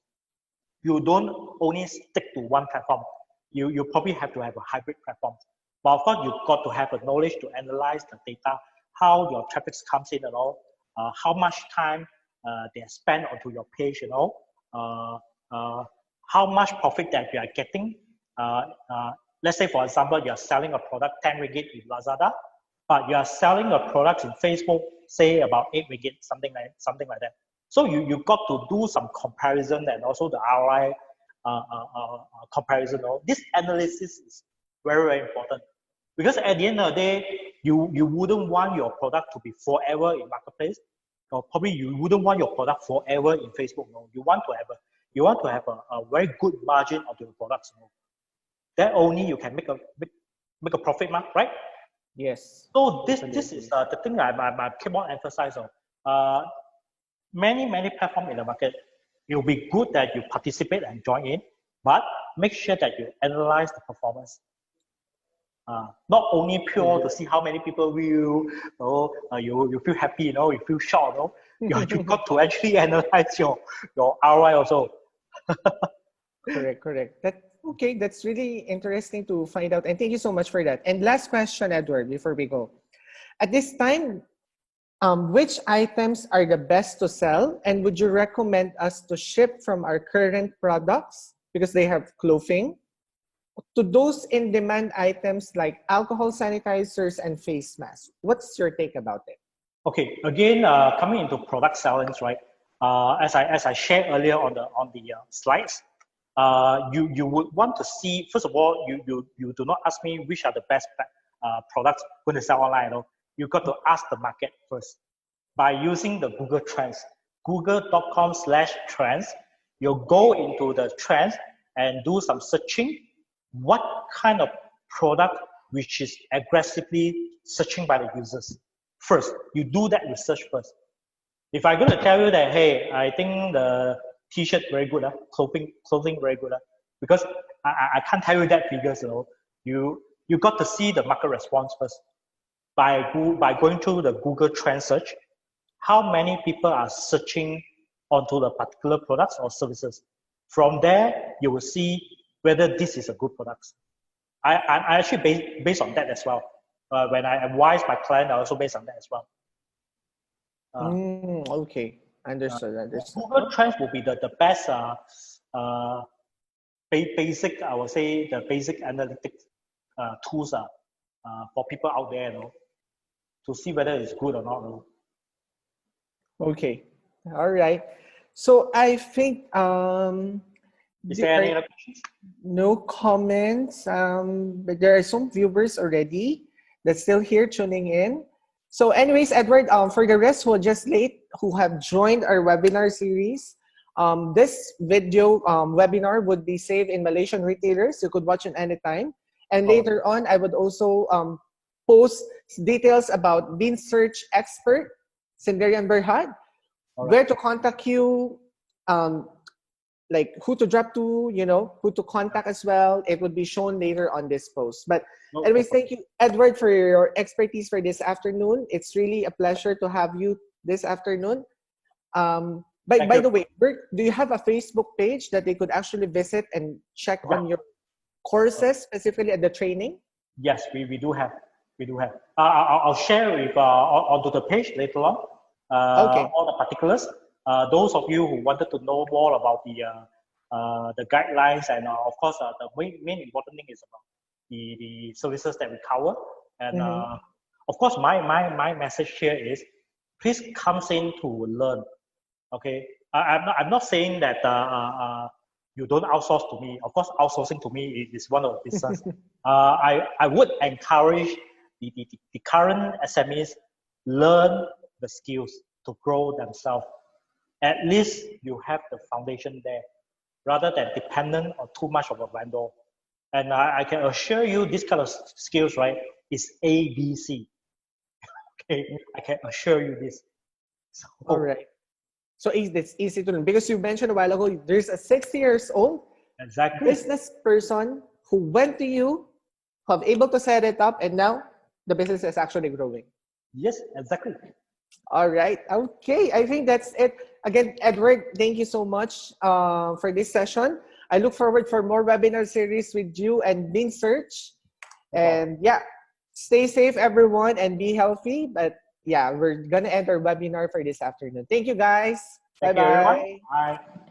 S2: You don't only stick to one platform. You probably have to have a hybrid platform. But of course, you've got to have the knowledge to analyze the data, how your traffic comes in and all, how much time they spend onto your page, how much profit that you are getting. Let's say, for example, you are selling a product 10 ringgit in Lazada, but you are selling a product in Facebook, say about 8 ringgit, something like that. So you got to do some comparison and also the ROI comparison. This analysis is very, very important, because at the end of the day, you wouldn't want your product to be forever in marketplace, or probably you wouldn't want your product forever in Facebook. You want to have a very good margin of your products. That only you can make a profit, right?
S1: Yes.
S2: So this is the thing I keep on emphasizing. Many platforms in the market. It will be good that you participate and join in, but make sure that you analyze the performance. Not only pure to see how many people view, you feel happy, you feel shocked, you got to actually analyze your ROI also.
S1: Correct. That's really interesting to find out, and thank you so much for that. And last question, Edward, before we go. At this time, which items are the best to sell, and would you recommend us to ship from our current products, because they have clothing, to those in-demand items like alcohol, sanitizers, and face masks? What's your take about it?
S2: Okay, again, coming into product sellings, right? As I shared earlier on the slides, you would want to see, first of all, you do not ask me which are the best products going to sell online. You got to ask the market first by using the Google Trends, google.com/trends. You'll go into the trends and do some searching. What kind of product which is aggressively searching by the users? First, you do that research first. If I'm going to tell you that, hey, I think the T-shirt very good, clothing very good, because I can't tell you that figures. You got to see the market response first by going through the Google Trend search. How many people are searching onto the particular products or services? From there, you will see whether this is a good product. I actually based on that as well. When I advise my client, I also based on that as well.
S1: Okay, understood.
S2: Google Trends will be the best basic, I would say, the basic analytics tools for people out there, to see whether it's good or not.
S1: Okay, all right. So I think
S2: is there any other questions?
S1: No comments, but there are some viewers already that's still here tuning in. So anyways, Edward, for the rest who are just late, who have joined our webinar series, this video webinar would be saved in Malaysian retailers. You could watch it anytime. And later on, I would also post details about Bean Search Expert, Sendirian Berhad, where to contact you, like who to drop to, who to contact as well. It would be shown later on this post. But anyways, thank you, Edward, for your expertise for this afternoon. It's really a pleasure to have you this afternoon. By the way, Bert, do you have a Facebook page that they could actually visit and check on your courses specifically at the training?
S2: Yes, we do have. We do have. I'll share with onto the page later on
S1: Okay.
S2: all the particulars. Those of you who wanted to know more about the guidelines and of course the main important thing is about the services that we cover. And of course, my message here is please come in to learn. Okay, I'm not saying that you don't outsource to me. Of course, outsourcing to me is one of the business. I would encourage the current SMEs learn the skills to grow themselves. At least you have the foundation there, rather than dependent on too much of a vendor. And I can assure you, this kind of skills, right, is ABC. Okay, I can assure you this. So,
S1: All right. So it's easy to learn because you mentioned a while ago there's a 60 years old
S2: exactly.
S1: business person who went to you, who have able to set it up, and now the business is actually growing.
S2: Yes, exactly.
S1: All right. Okay. I think that's it. Again, Edward, thank you so much for this session. I look forward for more webinar series with you and Bean Search. And yeah, stay safe, everyone, and be healthy. But yeah, we're going to end our webinar for this afternoon. Thank you, guys.
S2: Thank you, everyone.
S1: Bye-bye.
S2: Bye.